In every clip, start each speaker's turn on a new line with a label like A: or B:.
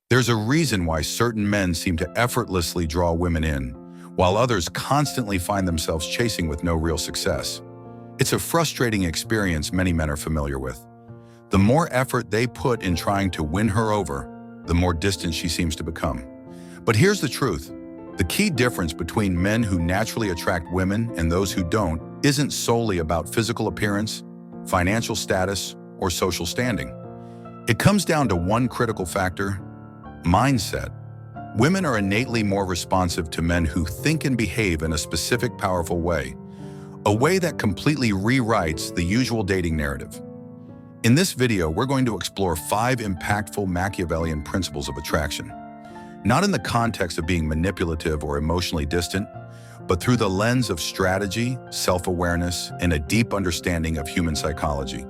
A: There's a reason why certain men seem to effortlessly draw women in, while others constantly find themselves chasing with no real success. It's a frustrating experience many men are familiar with. The more effort they put in trying to win her over, the more distant she seems to become. But here's the truth. The key difference between men who naturally attract women and those who don't isn't solely about physical appearance, financial status, or social standing. It comes down to one critical factor: mindset. Women are innately more responsive to men who think and behave in a specific, powerful way, a way that completely rewrites the usual dating narrative. In this video, we're going to explore 5 impactful Machiavellian principles of attraction, not in the context of being manipulative or emotionally distant, but through the lens of strategy, self-awareness, and a deep understanding of human psychology.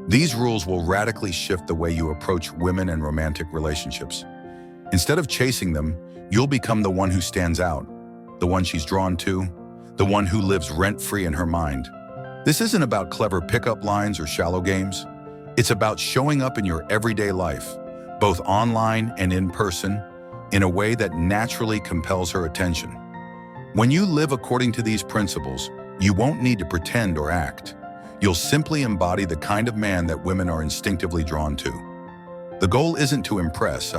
A: These rules will radically shift the way you approach women and romantic relationships. Instead of chasing them, you'll become the one who stands out, the one she's drawn to, the one who lives rent-free in her mind. This isn't about clever pickup lines or shallow games. It's about showing up in your everyday life, both online and in person, in a way that naturally compels her attention. When you live according to these principles, you won't need to pretend or act. You'll simply embody the kind of man that women are instinctively drawn to. The goal isn't to impress,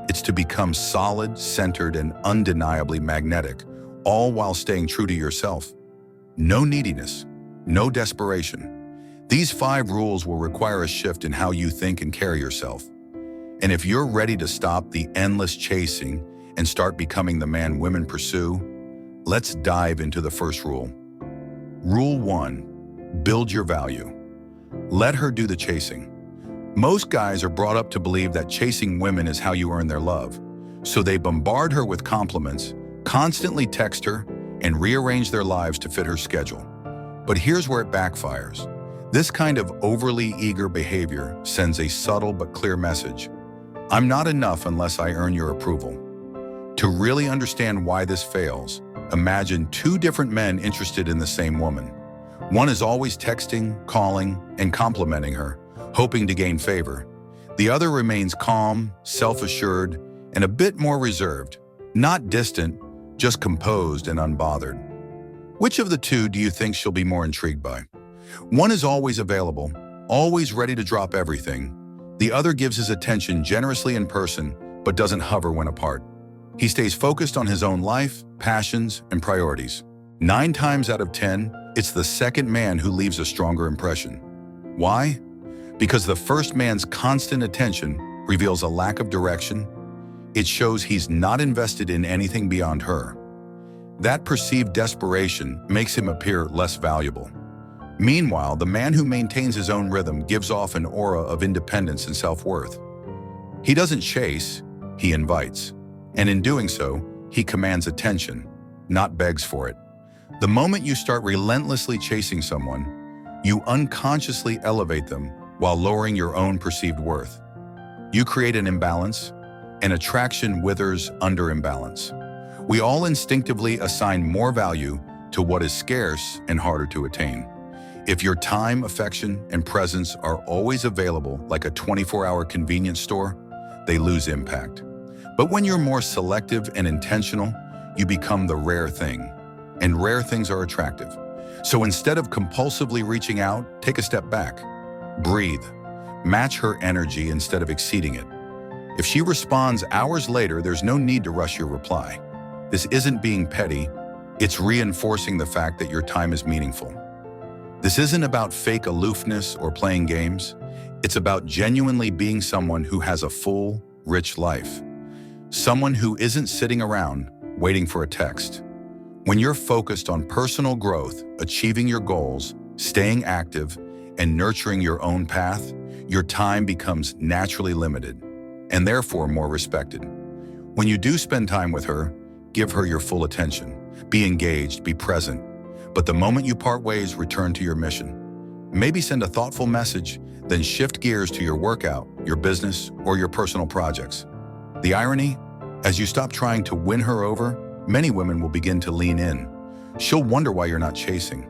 A: it's to become solid, centered, and undeniably magnetic, all while staying true to yourself. No neediness, no desperation. These 5 rules will require a shift in how you think and carry yourself. And if you're ready to stop the endless chasing and start becoming the man women pursue, let's dive into the first rule. Rule 1, build your value. Let her do the chasing. Most guys are brought up to believe that chasing women is how you earn their love, so they bombard her with compliments, constantly text her, and rearrange their lives to fit her schedule. But here's where it backfires. This kind of overly eager behavior sends a subtle but clear message. I'm not enough unless I earn your approval. To really understand why this fails, imagine 2 different men interested in the same woman. One is always texting, calling, and complimenting her, hoping to gain favor. The other remains calm, self-assured, and a bit more reserved, not distant, just composed and unbothered. Which of the 2 do you think she'll be more intrigued by? One is always available, always ready to drop everything. The other gives his attention generously in person, but doesn't hover when apart. He stays focused on his own life, passions, and priorities. 9 times out of 10, it's the second man who leaves a stronger impression. Why? Because the first man's constant attention reveals a lack of direction. It shows he's not invested in anything beyond her. That perceived desperation makes him appear less valuable. Meanwhile, the man who maintains his own rhythm gives off an aura of independence and self-worth. He doesn't chase, he invites. And in doing so, he commands attention, not begs for it. The moment you start relentlessly chasing someone, you unconsciously elevate them while lowering your own perceived worth. You create an imbalance, and attraction withers under imbalance. We all instinctively assign more value to what is scarce and harder to attain. If your time, affection, and presence are always available like a 24-hour convenience store, they lose impact. But when you're more selective and intentional, you become the rare thing. And rare things are attractive. So instead of compulsively reaching out, take a step back. Breathe. Match her energy instead of exceeding it. If she responds hours later, there's no need to rush your reply. This isn't being petty, it's reinforcing the fact that your time is meaningful. This isn't about fake aloofness or playing games. It's about genuinely being someone who has a full, rich life. Someone who isn't sitting around waiting for a text. When you're focused on personal growth, achieving your goals, staying active, and nurturing your own path, your time becomes naturally limited and therefore more respected. When you do spend time with her, give her your full attention. Be engaged, be present. But the moment you part ways, return to your mission. Maybe send a thoughtful message, then shift gears to your workout, your business, or your personal projects. The irony? As you stop trying to win her over, many women will begin to lean in. She'll wonder why you're not chasing.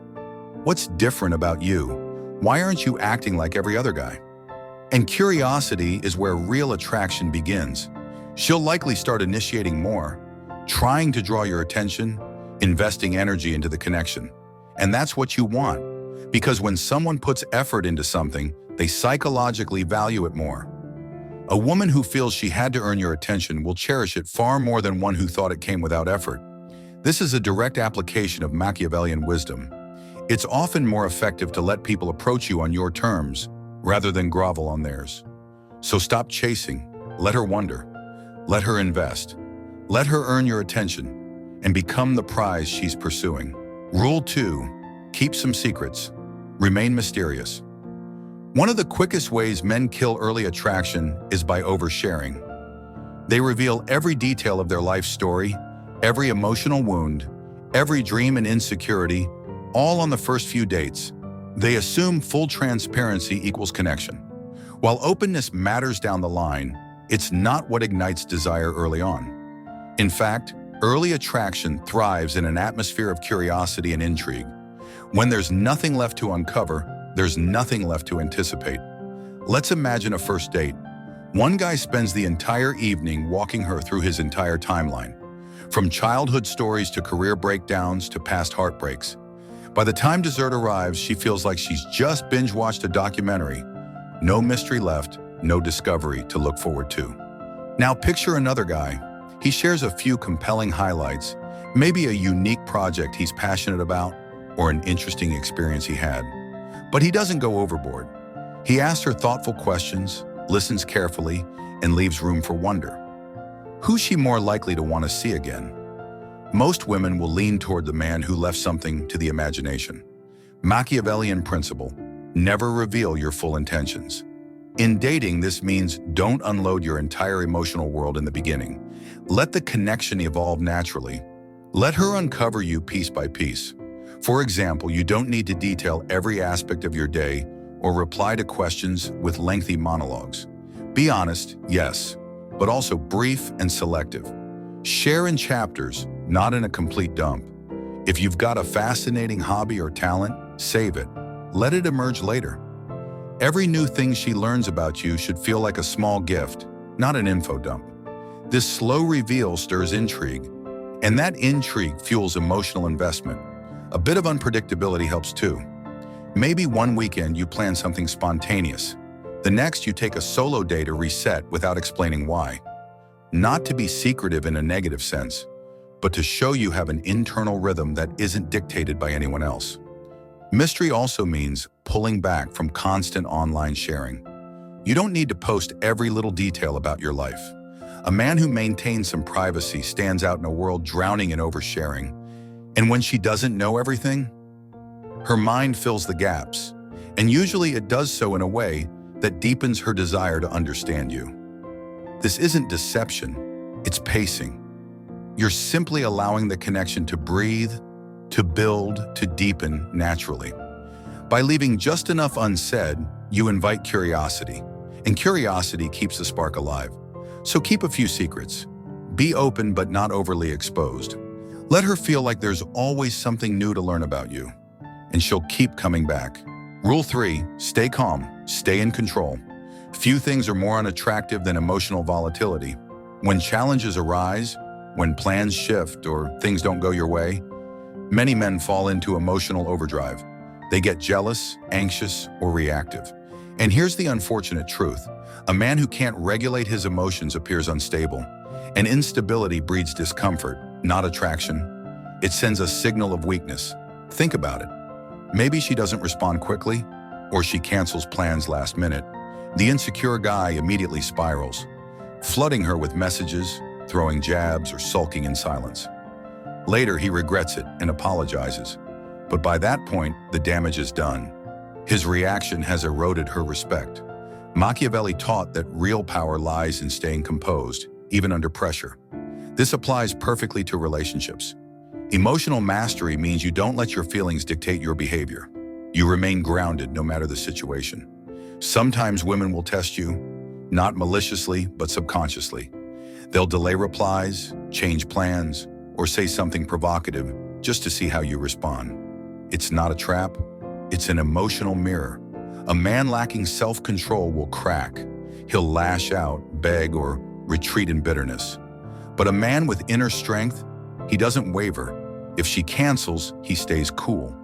A: What's different about you? Why aren't you acting like every other guy? And curiosity is where real attraction begins. She'll likely start initiating more, trying to draw your attention, investing energy into the connection. And that's what you want, because when someone puts effort into something, they psychologically value it more. A woman who feels she had to earn your attention will cherish it far more than one who thought it came without effort. This is a direct application of Machiavellian wisdom. It's often more effective to let people approach you on your terms rather than grovel on theirs. So stop chasing, let her wonder, let her invest, let her earn your attention, and become the prize she's pursuing. Rule 2, keep some secrets. Remain mysterious. One of the quickest ways men kill early attraction is by oversharing. They reveal every detail of their life story, every emotional wound, every dream and insecurity, all on the first few dates. They assume full transparency equals connection. While openness matters down the line, it's not what ignites desire early on. In fact, early attraction thrives in an atmosphere of curiosity and intrigue. When there's nothing left to uncover, there's nothing left to anticipate. Let's imagine a first date. One guy spends the entire evening walking her through his entire timeline, from childhood stories to career breakdowns to past heartbreaks. By the time dessert arrives, she feels like she's just binge-watched a documentary. No mystery left, no discovery to look forward to. Now picture another guy. He shares a few compelling highlights, maybe a unique project he's passionate about, or an interesting experience he had. But he doesn't go overboard. He asks her thoughtful questions, listens carefully, and leaves room for wonder. Who's she more likely to want to see again? Most women will lean toward the man who left something to the imagination. Machiavellian principle: never reveal your full intentions. In dating, this means don't unload your entire emotional world in the beginning. Let the connection evolve naturally. Let her uncover you piece by piece. For example, you don't need to detail every aspect of your day or reply to questions with lengthy monologues. Be honest, yes, but also brief and selective. Share in chapters, not in a complete dump. If you've got a fascinating hobby or talent, save it. Let it emerge later. Every new thing she learns about you should feel like a small gift, not an info dump. This slow reveal stirs intrigue, and that intrigue fuels emotional investment. A bit of unpredictability helps too. Maybe one weekend you plan something spontaneous. The next you take a solo day to reset without explaining why. Not to be secretive in a negative sense, but to show you have an internal rhythm that isn't dictated by anyone else. Mystery also means pulling back from constant online sharing. You don't need to post every little detail about your life. A man who maintains some privacy stands out in a world drowning in oversharing. And when she doesn't know everything, her mind fills the gaps, and usually it does so in a way that deepens her desire to understand you. This isn't deception, it's pacing. You're simply allowing the connection to breathe, to build, to deepen naturally. By leaving just enough unsaid, you invite curiosity, and curiosity keeps the spark alive. So keep a few secrets. Be open but not overly exposed. Let her feel like there's always something new to learn about you, and she'll keep coming back. Rule 3, stay calm, stay in control. Few things are more unattractive than emotional volatility. When challenges arise, when plans shift or things don't go your way, many men fall into emotional overdrive. They get jealous, anxious, or reactive. And here's the unfortunate truth. A man who can't regulate his emotions appears unstable, and instability breeds discomfort, not attraction. It sends a signal of weakness. Think about it. Maybe she doesn't respond quickly, or she cancels plans last minute. The insecure guy immediately spirals, flooding her with messages, throwing jabs, or sulking in silence. Later, he regrets it and apologizes. But by that point, the damage is done. His reaction has eroded her respect. Machiavelli taught that real power lies in staying composed, even under pressure. This applies perfectly to relationships. Emotional mastery means you don't let your feelings dictate your behavior. You remain grounded no matter the situation. Sometimes women will test you, not maliciously, but subconsciously. They'll delay replies, change plans, or say something provocative just to see how you respond. It's not a trap, it's an emotional mirror. A man lacking self-control will crack. He'll lash out, beg, or retreat in bitterness. But a man with inner strength, he doesn't waver. If she cancels, he stays cool.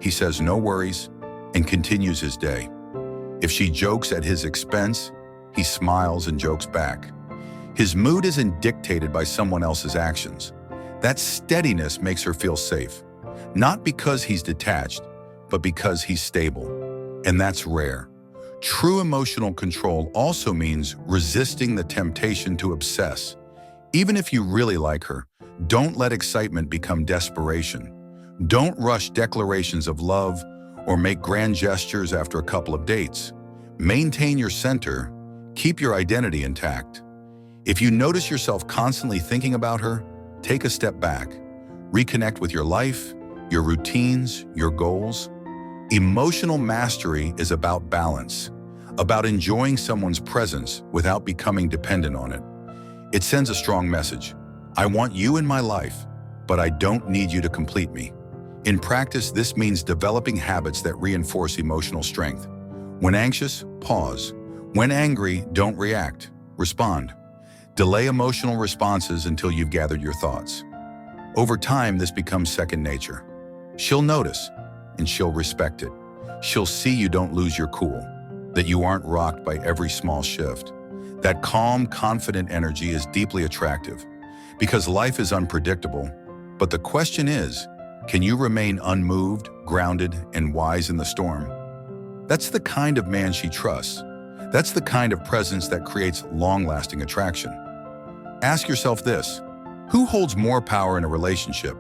A: He says no worries and continues his day. If she jokes at his expense, he smiles and jokes back. His mood isn't dictated by someone else's actions. That steadiness makes her feel safe, not because he's detached, but because he's stable. And that's rare. True emotional control also means resisting the temptation to obsess. Even if you really like her, don't let excitement become desperation. Don't rush declarations of love or make grand gestures after a couple of dates. Maintain your center, keep your identity intact. If you notice yourself constantly thinking about her, take a step back. Reconnect with your life, your routines, your goals. Emotional mastery is about balance, about enjoying someone's presence without becoming dependent on it. It sends a strong message. I want you in my life, but I don't need you to complete me. In practice, this means developing habits that reinforce emotional strength. When anxious, pause. When angry, don't react. Respond. Delay emotional responses until you've gathered your thoughts. Over time, this becomes second nature. She'll notice, and she'll respect it. She'll see you don't lose your cool, that you aren't rocked by every small shift. That calm, confident energy is deeply attractive, because life is unpredictable. But the question is, can you remain unmoved, grounded, and wise in the storm? That's the kind of man she trusts. That's the kind of presence that creates long-lasting attraction. Ask yourself this: who holds more power in a relationship?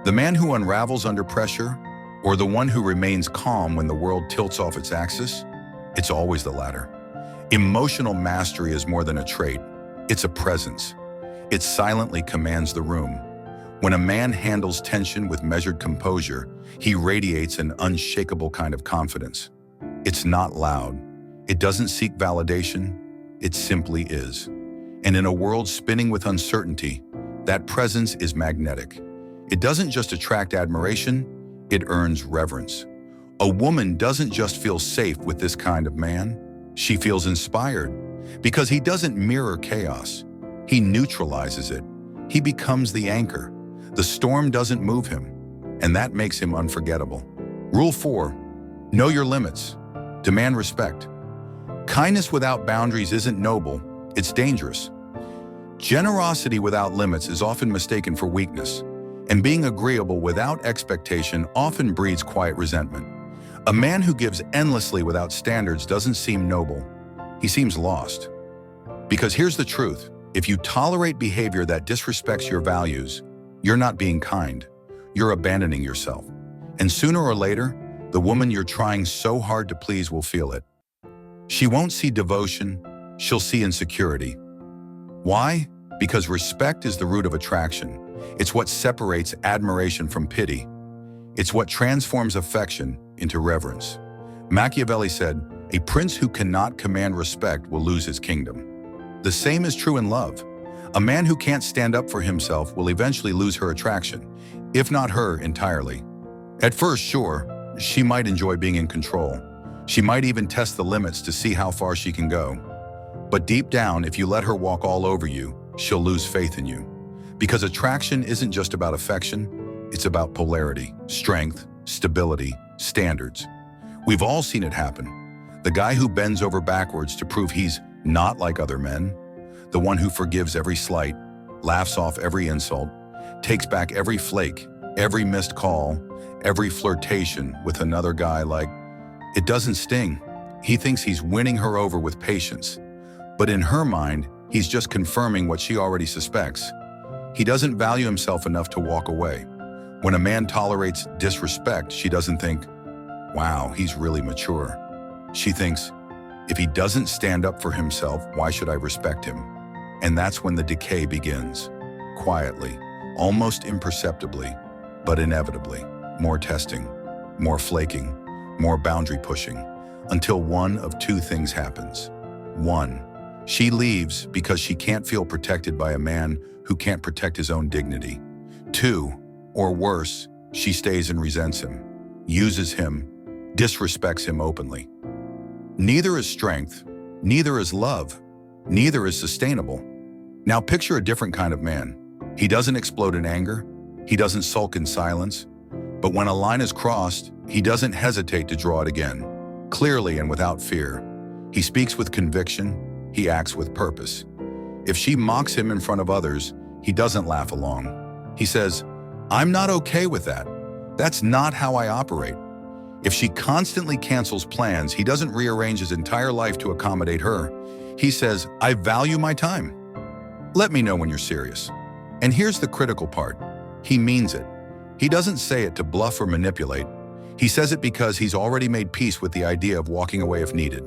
A: The man who unravels under pressure, or the one who remains calm when the world tilts off its axis? It's always the latter. Emotional mastery is more than a trait. It's a presence. It silently commands the room. When a man handles tension with measured composure, he radiates an unshakable kind of confidence. It's not loud. It doesn't seek validation. It simply is. And in a world spinning with uncertainty, that presence is magnetic. It doesn't just attract admiration, it earns reverence. A woman doesn't just feel safe with this kind of man, she feels inspired, because he doesn't mirror chaos. He neutralizes it. He becomes the anchor. The storm doesn't move him, and that makes him unforgettable. Rule 4, know your limits. Demand respect. Kindness without boundaries isn't noble, it's dangerous. Generosity without limits is often mistaken for weakness, and being agreeable without expectation often breeds quiet resentment. A man who gives endlessly without standards doesn't seem noble. He seems lost. Because here's the truth: if you tolerate behavior that disrespects your values, you're not being kind. You're abandoning yourself. And sooner or later, the woman you're trying so hard to please will feel it. She won't see devotion, she'll see insecurity. Why? Because respect is the root of attraction. It's what separates admiration from pity. It's what transforms affection into reverence. Machiavelli said, "A prince who cannot command respect will lose his kingdom." The same is true in love. A man who can't stand up for himself will eventually lose her attraction, if not her entirely. At first, sure, she might enjoy being in control. She might even test the limits to see how far she can go. But deep down, if you let her walk all over you, she'll lose faith in you. Because attraction isn't just about affection, it's about polarity, strength, stability, standards. We've all seen it happen. The guy who bends over backwards to prove he's not like other men, the one who forgives every slight, laughs off every insult, takes back every flake, every missed call, every flirtation with another guy like, it doesn't sting. He thinks he's winning her over with patience. But in her mind, he's just confirming what she already suspects. He doesn't value himself enough to walk away. When a man tolerates disrespect, she doesn't think, wow, he's really mature. She thinks, if he doesn't stand up for himself, why should I respect him? And that's when the decay begins. Quietly, almost imperceptibly, but inevitably. More testing, more flaking, more boundary pushing, until one of two things happens. 1, she leaves because she can't feel protected by a man who can't protect his own dignity. 2, or worse, she stays and resents him, uses him, disrespects him openly. Neither is strength, neither is love, neither is sustainable. Now picture a different kind of man. He doesn't explode in anger. He doesn't sulk in silence. But when a line is crossed, he doesn't hesitate to draw it again, clearly and without fear. He speaks with conviction. He acts with purpose. If she mocks him in front of others, he doesn't laugh along. He says, "I'm not okay with that. That's not how I operate." If she constantly cancels plans, he doesn't rearrange his entire life to accommodate her. He says, "I value my time. Let me know when you're serious." And here's the critical part. He means it. He doesn't say it to bluff or manipulate. He says it because he's already made peace with the idea of walking away if needed.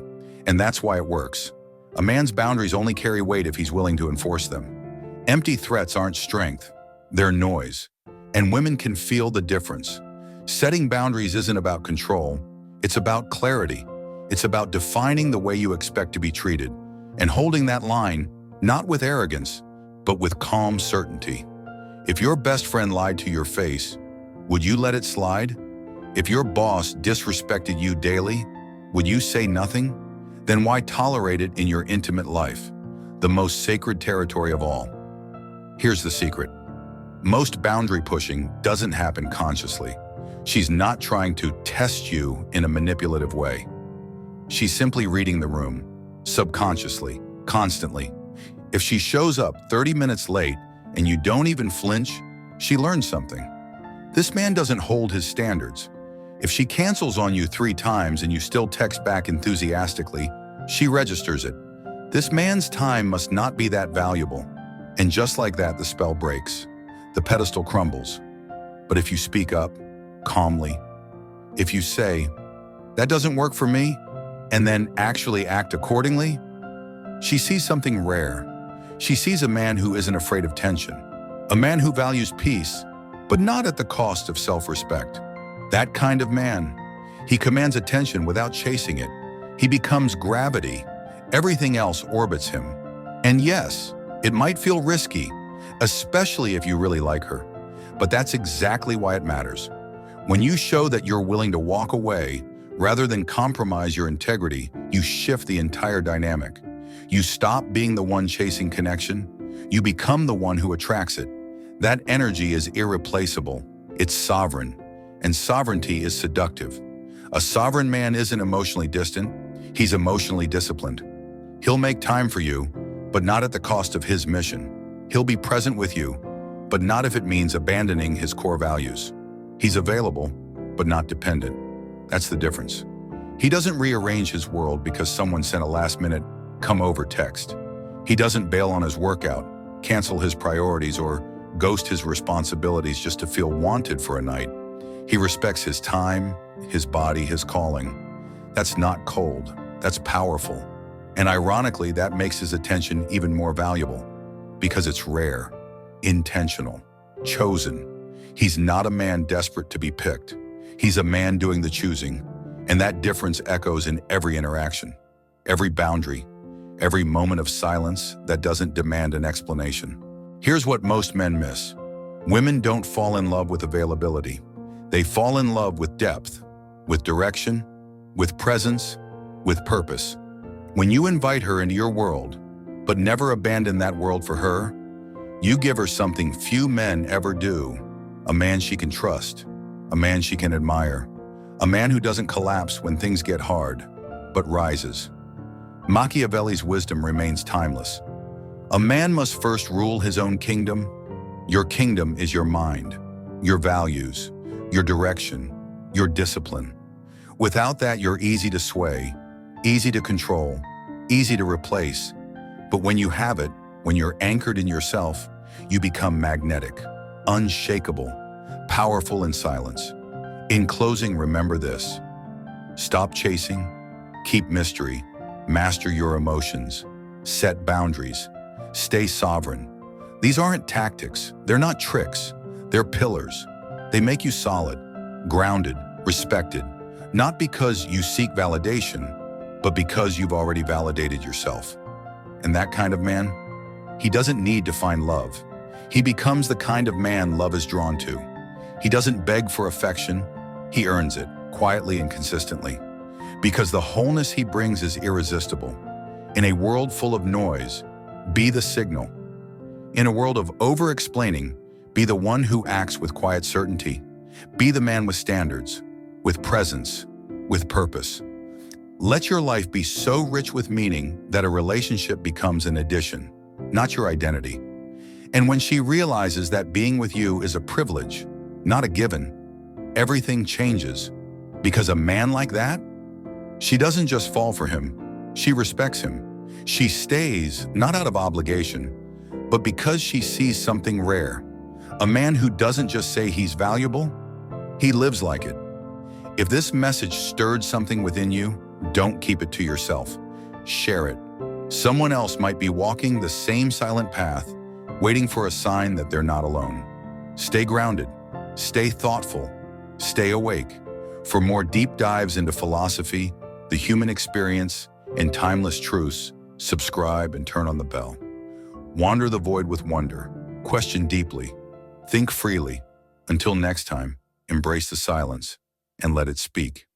A: And that's why it works. A man's boundaries only carry weight if he's willing to enforce them. Empty threats aren't strength. They're noise. And women can feel the difference. Setting boundaries isn't about control. It's about clarity. It's about defining the way you expect to be treated and holding that line, not with arrogance, but with calm certainty. If your best friend lied to your face, would you let it slide? If your boss disrespected you daily, would you say nothing? Then why tolerate it in your intimate life, the most sacred territory of all? Here's the secret. Most boundary pushing doesn't happen consciously. She's not trying to test you in a manipulative way. She's simply reading the room, subconsciously, constantly. If she shows up 30 minutes late and you don't even flinch, she learns something. This man doesn't hold his standards. If she cancels on you 3 times and you still text back enthusiastically, she registers it. This man's time must not be that valuable. And just like that, the spell breaks. The pedestal crumbles. But if you speak up, calmly, if you say, "That doesn't work for me," and then actually act accordingly, she sees something rare. She sees a man who isn't afraid of tension, a man who values peace, but not at the cost of self-respect. That kind of man, he commands attention without chasing it. He becomes gravity. Everything else orbits him. And yes, it might feel risky, especially if you really like her, but that's exactly why it matters. When you show that you're willing to walk away rather than compromise your integrity, you shift the entire dynamic. You stop being the one chasing connection. You become the one who attracts it. That energy is irreplaceable. It's sovereign. And sovereignty is seductive. A sovereign man isn't emotionally distant. He's emotionally disciplined. He'll make time for you, but not at the cost of his mission. He'll be present with you, but not if it means abandoning his core values. He's available, but not dependent. That's the difference. He doesn't rearrange his world because someone sent a last-minute "come over" text. He doesn't bail on his workout, cancel his priorities, or ghost his responsibilities just to feel wanted for a night. He respects his time, his body, his calling. That's not cold. That's powerful. And ironically, that makes his attention even more valuable because it's rare, intentional, chosen. He's not a man desperate to be picked. He's a man doing the choosing. And that difference echoes in every interaction, every boundary, every moment of silence that doesn't demand an explanation. Here's what most men miss. Women don't fall in love with availability. They fall in love with depth, with direction, with presence, with purpose. When you invite her into your world, but never abandon that world for her, you give her something few men ever do. A man she can trust, a man she can admire, a man who doesn't collapse when things get hard, but rises. Machiavelli's wisdom remains timeless. A man must first rule his own kingdom. Your kingdom is your mind, your values, your direction, your discipline. Without that, you're easy to sway, easy to control, easy to replace. But when you have it, when you're anchored in yourself, you become magnetic, unshakable, powerful in silence. In closing, remember this. Stop chasing, keep mystery, master your emotions, set boundaries, stay sovereign. These aren't tactics, they're not tricks, they're pillars. They make you solid, grounded, respected, not because you seek validation, but because you've already validated yourself. And that kind of man, he doesn't need to find love. He becomes the kind of man love is drawn to. He doesn't beg for affection, he earns it, quietly and consistently. Because the wholeness he brings is irresistible. In a world full of noise, be the signal. In a world of over-explaining, be the one who acts with quiet certainty. Be the man with standards, with presence, with purpose. Let your life be so rich with meaning that a relationship becomes an addition, not your identity. And when she realizes that being with you is a privilege, not a given, everything changes. Because a man like that, she doesn't just fall for him, she respects him. She stays, not out of obligation, but because she sees something rare. A man who doesn't just say he's valuable, he lives like it. If this message stirred something within you, don't keep it to yourself. Share it. Someone else might be walking the same silent path, waiting for a sign that they're not alone. Stay grounded, stay thoughtful, stay awake. For more deep dives into philosophy, the human experience, and timeless truths, subscribe and turn on the bell. Wander the void with wonder, question deeply, think freely. Until next time, embrace the silence and let it speak.